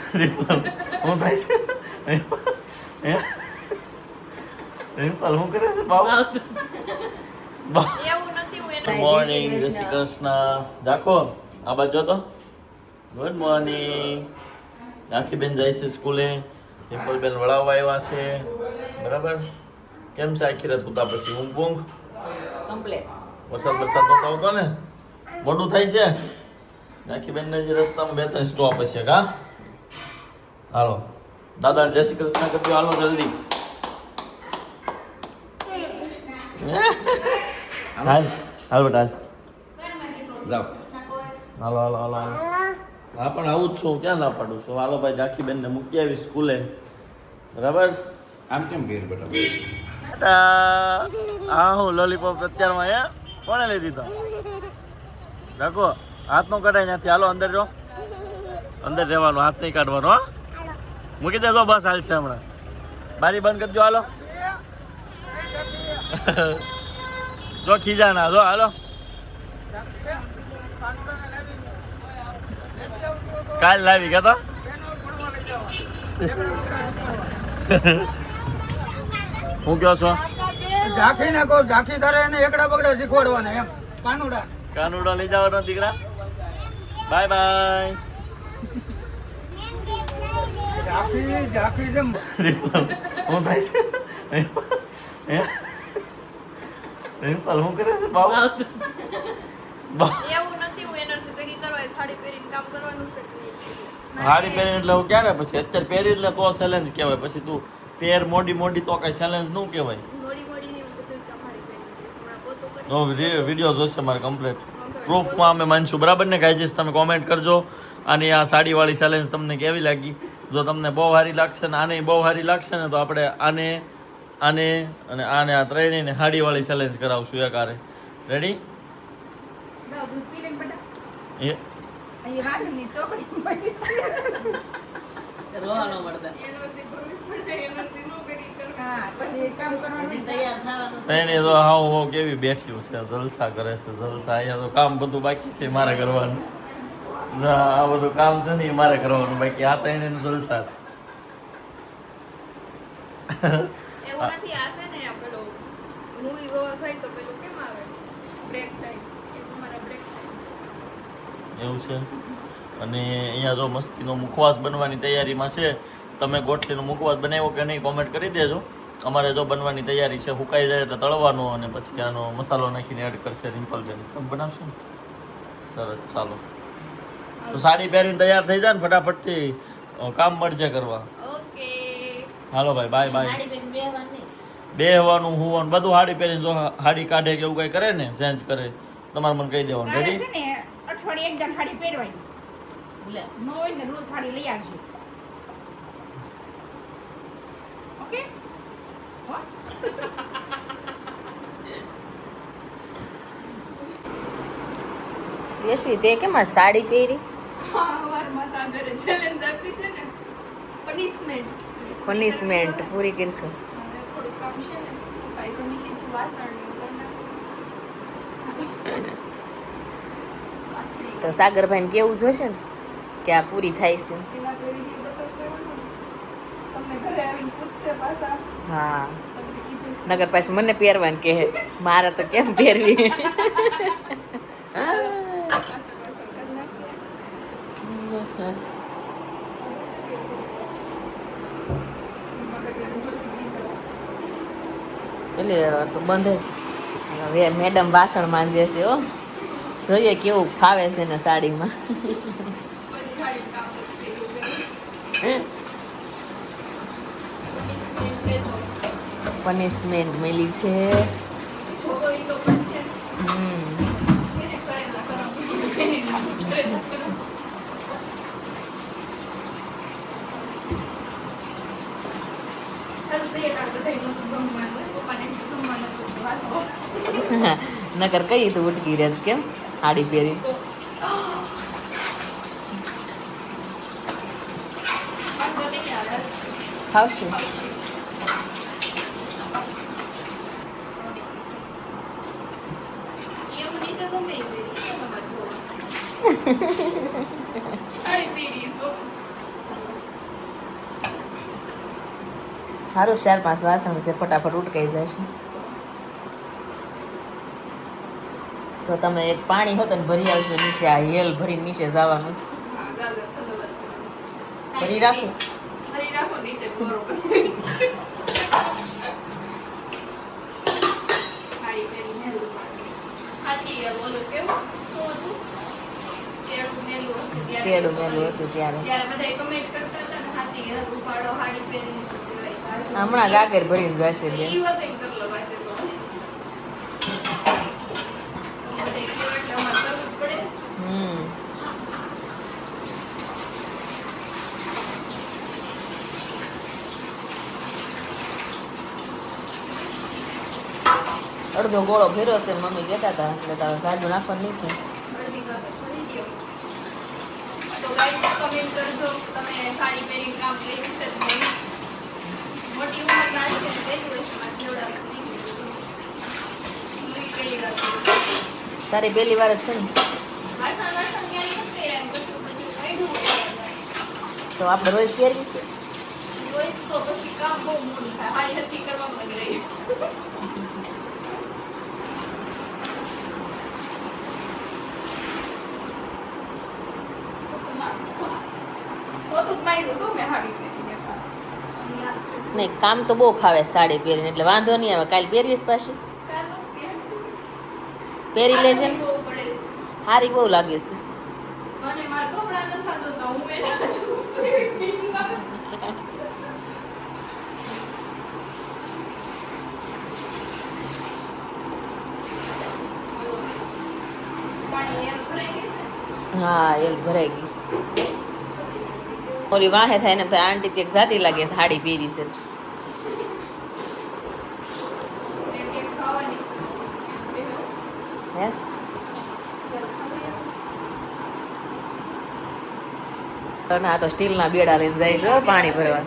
હું થાય છે રિમ્પલ હું કરે છે બાબુ ગુડ મોર્નિંગ જય શ્રી કૃષ્ણ જાખો આ બાજુ તો ગુડ મોર્નિંગ રાખી બેન જાય છે સ્કૂલે રિમ્પલ બેન વળાવવા આવ્યા છે બરાબર કેમ છે આખી રાત ઉતા પછી ઊંઘ કમ્પ્લીટ વરસાદ નતો આવતો ને મોડું થાય છે રાખી બેન ને જે રસ્તામાં 2-3 સ્ટોપ હશે કા હાલો દાદા જય શ્રી કૃષ્ણ કરજો હાલો જલ્દી હાલ હાલ બેટા જાઓ હાલો હાલો હાલો હા પણ આવું જ છું ક્યાં ના પાડું છું હાલો ભાઈ જાખી બેન ને મૂકી આવી સ્કૂલે બરાબર આમ કેમ ભીડ બેટા હા હું લોલીપોપ અત્યારમાં હે કોણે લઈ દીધો રાખો હાથ નો કઢાય ત્યાંથી હાલો અંદર જો અંદર રહેવાનું હાથ નહીં કાઢવાનો હા મૂકી દેજો બસ હાલ છે હમણાં બારી બંધ કરજો હાલો જો ખીજા ના જો હાલો કાલ લાવી ગયા તો હું કહો છો ઝાંખી નાખો ઝાંખી તારે એને એકડા બગડા શીખવાડવાના એમ કાનુડા લઈ જવાનો દીકરા બાય બાય ઝાંખી જેમ હું થાય છે રિમ્પલ હું કરે છે બાબુ એવું નથી હું એનર્જી ભેગી કરવા સાડી પહેરીને કામ કરવાનું છે સાડી પહેરીને એટલે હું ક્યારે પછી અત્યારે પહેરી એટલે તો ચેલેન્જ કહેવાય પછી તું પેર મોડી મોડી તો કઈ ચેલેન્જ નું કહેવાય મોડી મોડી ને બધું કામ સાડી પહેરીને હમણાં પોતો કરી વિડીયો જોશે મારે કમ્પ્લીટ પ્રૂફમાં અમે માનશું બરાબર ને ગાઈજીસ તમે કોમેન્ટ કરજો અને આ સાડીવાળી ચેલેન્જ તમને કેવી લાગી જો તમને બહુ સારી લાગશે ને આને બહુ સારી લાગશે ને તો આપણે આને અને આને આ ત્રણેયને સાડીવાળી ચેલેન્જ કરાવશું એકારે રેડી દૂધ પી લે બેટા એ અહીં રાજની ચોકડી પડી છે રોવાનો મળતા એનર્જી ભરવી પડે એનર્જી નો ભેગી કરવા હા પછી કામ કરવાનું તૈયાર થવાનું ત્રણેય તો હાવ કેવી બેઠ્યું છે જલસા કરે છે જલસા અહીંયા તો કામ બધું બાકી છે મારે કરવાનું આ બધું કામ છે ને એ મારે કરવાનું બાકી આ ત્રણેયને જલસા છે એવું નથી આશે ને આ પેલો મૂવી જોવા થાય તો પેલું કેમ આવે બ્રેક ટાઈમ એ તમારા બ્રેક ટાઈમ એવું છે અને અહીંયા જો મસ્તીનો મુખવાસ બનવાની તૈયારીમાં છે તમે ગોઠલીનો મુખવાસ બનાવ્યો કે નહીં કોમેન્ટ કરી દેજો અમારે જો બનવાની તૈયારી છે સુકાઈ જાય એટલે તળવાનો અને પછી આનો મસાલો નાખીને એડ કરશે રિમ્પલબેન તમે બનાવશો ને સરસ ચાલો તો સાડી પહેરીને તૈયાર થઈ જાય ને ફટાફટથી કામ મળશે કરવા ઓકે હાલો ભાઈ બાય બાય સાડી પહેરીને બેહવાની બેહવાનું હુવાનું બધું સાડી પહેરીને જો સાડી કાઢે કે એવું કંઈ કરે ને ચેન્જ કરે તમારે મને કહી દેવાનું મારે રેડી છે ને અઠવાડિયે એક સાડી પહેરવાની લે ન હોય ને રોજ સાડી લઈ આવજો ઓકે યશવી તે કેમ આ સાડી પહેરી હા વારમાં સાગરે ચેલેન્જ આપી છે ને પનિશમેન્ટ પનિશમેન્ટ પૂરી કરશું મારે થોડું કામ છે ને કાઈ જમી લીધું વાસણ ને કાચડી તો સાગરભાઈને કેવું જોશે ને કે આ પૂરી થાય છે એના પેરી બધું કહેવાનું તમને ઘરે આવીને પૂછશે પાછા હા તમને કીધું નગર પાછું મને પહેરવાનું કહે મારે તો કેમ પહેરવી પાછળ પાછળ કરી નાખીએ એટલે તો બંધ હવે મેડમ વાસણ માંજે છે હો જોઈએ કેવું ફાવે છે ને સાડીમાં બધી ગાડી કામ પનિશમેન્ટ મળી છે ભોગવવી તો પડશે હમ એને કરેલા કરમ એની કરેલા કરમ ચાલો તે કાઢ બધાય નતું ગમવાનું પપ્પાને ગમવાનું હતું વાસો નકર કઈ તું ઉટકી રહે કેમ સાડી પહેરી ફાવશે એવું નીચે ગમે એ પહેરી સાડી પહેરી તો સારું 4-5 વાસણ છે, ફટાફટ ઉટકાઈ જશે. તો તમે એક પાણી હોત ને ભરી આવશો નીચે, આ હેલ ભરીને નીચે જવાનું છે. હા, ગાગર ખલ્લો બસ. ભરી રાખો. ભરી રાખો નીચે બોરો કરી. હાડી પહેરીને હેલું પાણી. સાચી બોલો કેવું શું હતું? તેડું મેલું હતું ત્યારે. તેડું મેલું હતું ત્યારે. ત્યારે બધાય કમેન્ટ કરતા હતા ને સાચી હેલું પાડો હાડી પહેરીને શું કહેવાય. હમણાં ગાગર ભરીને જશે બેન. ઈ વખતે એમ કરલો વાતે તો. બધાય કેવું એટલે અમારે કરવું જ પડે. અડધો ગોળો ફેર્યો છે મમ્મી કહેતા હતા, એટલે તારે સાજુ નાખવાનું નહીં થયું. અડધી કપ ભરી દ્યો. તો ગાઈસ કમેન્ટ કરજો તમે સાડી પહેરીને કામ કરી શકશો કે નહીં. મોટી ઉંમરના છે ને પહેલી વયસમાં જેવડા હું પહેલી વાર કરું. તારી પહેલી વાર જ છે ને, વાસણ ક્યાંય નથી કર્યા એમ કશું પછી કાઢ્યું. તો આપણે રોજ પહેરવી છે. રોજ તો પછી કામ બહુ મોડું થાય. હાડી હરખી કરવામાં જ રહી. પોતું જ માર્યું છું મેં હાડી પહેરીને. નહીં, કામ તો બહુ ફાવે સાડી પહેરીને, એટલે વાંધો નહીં આવે. કાલે પહેરવીશ પાછી, કાલો પહેરી લેજે ને. બહુ પડે છે. સારી બહુ લાગે છે. મને મારા કપડા નથી થતો તો હું એના પાણી એમ ભરાઈ ગઈ છે. હા, એલ ભરાઈ ગઈ છે. ઓલી વાહે થાય ને તો આંટી એક જાતી લાગે છે, સાડી પહેરી છે. એક ખાવાની હે અને આ તો સ્ટીલના બેડા લઈને જાય છે હો પાણી ભરવા.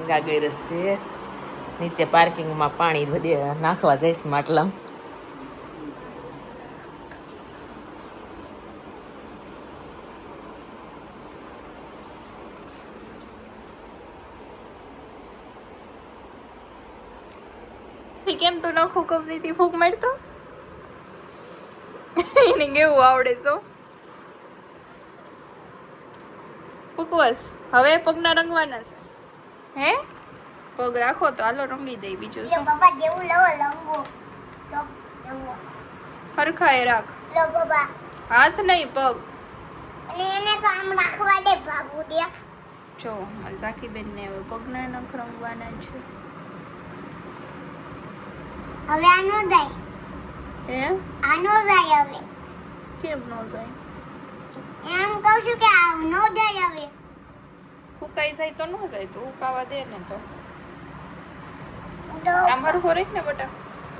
ગાગર છે નીચે પાર્કિંગમાં, પાણી બધે નાખવા જઈશ માટલામાં. કેમ તું નખું કવતી હતી ફૂક મારતો એને કેવું આવડે તો ઉપવાસ હવે પગના રંગવાના છે હે પગ રાખો તો હાલો રંગી દઈ બીજું શું બાબા જેવું લવો લંગો તો લંગો હરખાએ રાખ લો બાબા હાથ નહીં પગ અને એને તો આમ રાખવા દે બાબુ દે જો ઝાકી બેન ને હવે પગના નખ રંગવાના છે હવે આનો જાય હે આનો જાય હવે કેમ નો જાય એમ કહું છું કે આ નો જાય હવે ફૂકાઈ જાય તો નો જાય તો ઉકાવા દે ને તો તો આમ હરખો રહે ને બટા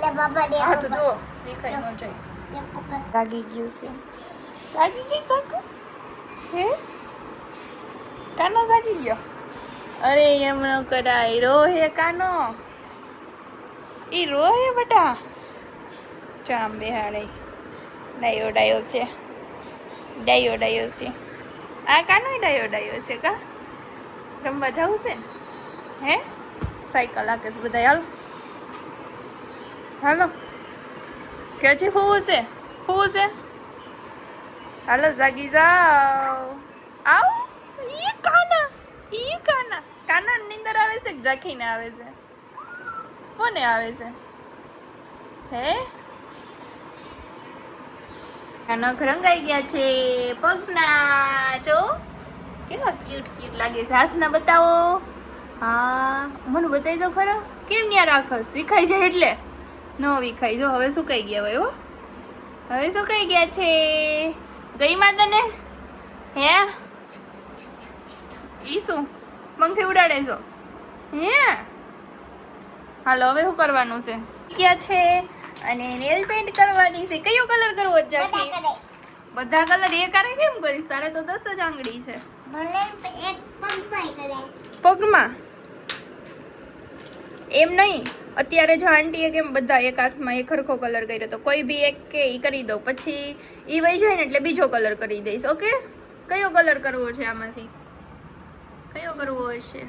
લે બાબા દે હા તો જો દેખાય ન જાય લે પકડ લાગી ગયું છે લાગી ગઈ સાકુ હે કાનો જાગી ગયો અરે એમ ન કરાય રો હે કાનો ઈ રો હે બટા ચામ બેહાડે ડાયો ડાયો છે ડાયો ડાયો છે આ કાનો ડાયો ડાયો છે કા રમવા જવું છે હે સાયકલ આકેશ બધા હાલો હાલો કે હજી હોવું છે હાલો જાગી જાઓ આવ ઈ કાના કાના નીંદર આવે છે કે જાખીને આવે છે કોને આવે છે હે આ નખ રંગાઈ ગયા છે પગના જો કેવા ક્યુટ લાગે છે હાથના બતાવો હા મને બતાવી દો ખરા કેમ ન્યા રાખસ વિખાઈ જાય એટલે ન વિખાઈ જો હવે સુકાઈ ગયા હોય હો હવે સુકાઈ ગયા છે ગઈ માં તને હે ઈ શું પંખી ઉડાડે છો હે હાલો હવે શું કરવાનું છે ગયા છે અને નેલ પેન્ટ કરવાની છે કયો કલર કરવો છે બધા કલર એક આરે કેમ કરીશ તારે તો 10 જ આંગળી છે ભલે એક પગમાં કરે પગમાં એમ નહીં અત્યારે જો આંટીએ કેમ બધા એક હાથમાં એક સરખો કલર કર્યો તો કોઈ બી એક કે ઈ કરી દઉં પછી ઈ વહી જાય ને એટલે બીજો કલર કરી દઈશ ઓકે કયો કલર કરવો છે આમાંથી કયો કરવો હશે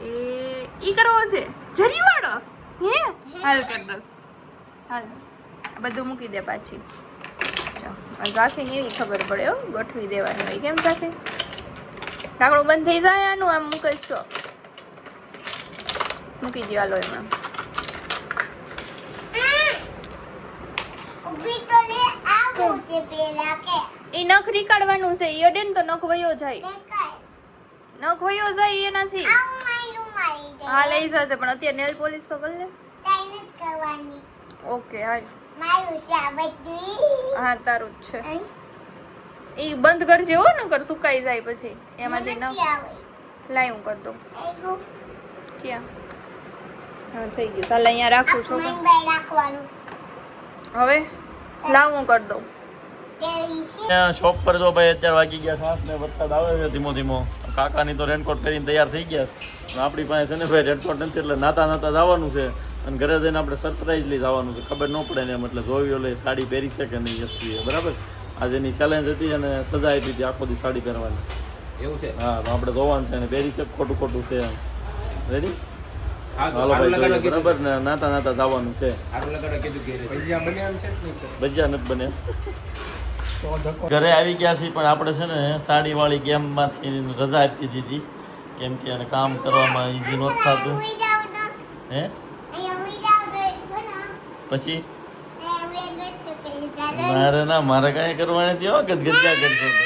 ઈ કરવો છે જરીવાળો હે હાલ કર દો હાલ આ બધું મૂકી દે પાછી ચાલ ઝાંખીને એવી ખબર પડે હો ગોઠવી દેવાની હોય કેમ ઝાંખી ઢાંકણું બંધ થઈ જાય આનું આમ મૂકીશ તો મૂકી દો હાલો એમાં ઊભી તો લે આવું છે પેલા કે એ નખ નીકાળવાનું છે ઈ અડે ને તો નખ વયો જાય દેખાય નખ વયો જાય એનાથી આવું માયલું મારી દે હા લઈ જશે પણ અત્યારે નેલ પોલિશ તો કરી લે કાઈ નથી કરવાની ઓકે હાલ મારું છે આ બધું હા તારું જ છે અહીં એ બંધ કરજે હો નકર સુકાઈ જાય પછી એમાંથી ન નથી આવે લાઈ હું કરી દઉં એગો ક્યાં હા થઈ ગયું ચાલ અહીંયા રાખું છું મંગાઈ રાખવાનું હવે લાવ હું કરી દઉં તેરી છે ત્યાં શોપ પર જો ભાઈ અત્યારે વાગી ગયા 7 ને વરસાદ આવે છે ધીમો ધીમો કાકાની તો રેનકોટ પહેરીને તૈયાર થઈ ગયા અને આપણી પાસે છે ને ભાઈ રેનકોટ નથી એટલે નાતા નાતા જવાનું છે અને ઘરે જઈને આપણે સરપ્રાઈઝ લઈ જવાનું છે ખબર ન પડે ને એમ એટલે જોવી એટલે સાડી પહેરી છે કે નહીં યશવીએ બરાબર આજે એની ચેલેન્જ હતી અને સજા આપી હતી આખો દી સાડી પહેરવાની એવું છે હા તો આપણે જોવાનું છે અને પહેરી છે ખોટું ખોટું છે એમ રેડી હા તો હાલો આરું ભાઈ લગાડો જોઈએ. કીધું બરાબર ને નાતા નાતા જવાનું છે આરું લગાડો કીધું ઘેરે ભજીયા બન્યા છે ને ભજીયા નથી બને ઘરે આવી ગયા છીએ પણ આપણે છે ને સાડીવાળી ગેમમાંથી રજા આપી દીધી કેમ કે એને કામ કરવામાં ઈઝી નહોતું થતું ઉઈ જાવ તો હે અહીંયા ઉઈ જાવ તો બના પછી હવે ગટ કરી ચાલે મારે ના મારે કાંઈ કરવાની નથી હો ગદગદિયા કરશો તો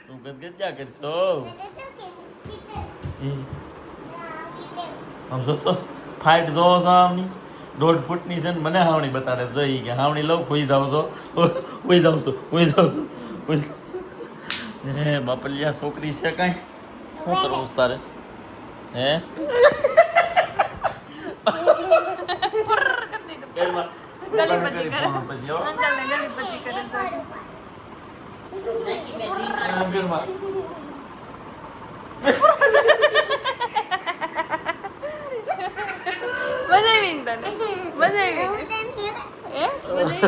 તું ગદગદિયા કરશો આમ જોશો ફાઇટ જોવો છો આમની 1.5 ફૂટની છે ને મને હાવણી બતાડે જોઈ કે હાવણી લઉં ખોઈ જાવ છો ખોઈ જાવ છું ખોઈ જાવ છું હે બાપલિયા છોકરી છે કાંઈ શું કરવું છે તારે હે ઘરમાં ગલી પછી કરે પછી હો અંકલ ને ગલી પછી કરે તો ઘરમાં મજા આવી ને તને મજા આવી હે મજા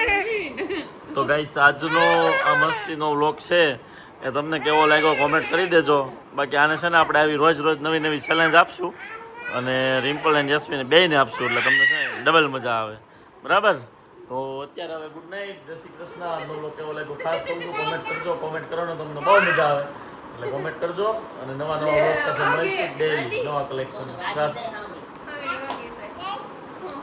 આવી તો ગાઈસ આજનો આ મસ્તીનો વ્લોગ છે એ તમને કેવો લાગ્યો કોમેન્ટ કરી દેજો બાકી આને છે ને આપણે આવી રોજ રોજ નવી નવી ચેલેન્જ આપશું અને રિમ્પલ એન્ડ જસ્મીને બેયને આપશું એટલે તમને છે ને ડબલ મજા આવે બરાબર તો અત્યારે હવે ગુડ નાઇટ જય શ્રી કૃષ્ણ આજનો વ્લોગ કેવો લાગ્યો ખાસ કહું છું કોમેન્ટ કરજો કોમેન્ટ કરવાનો તમને બહુ મજા આવે એટલે કોમેન્ટ કરજો અને નવા નવા વ્લોગ સાથે મળીશું ડેલી નવા કલેક્શન સાથે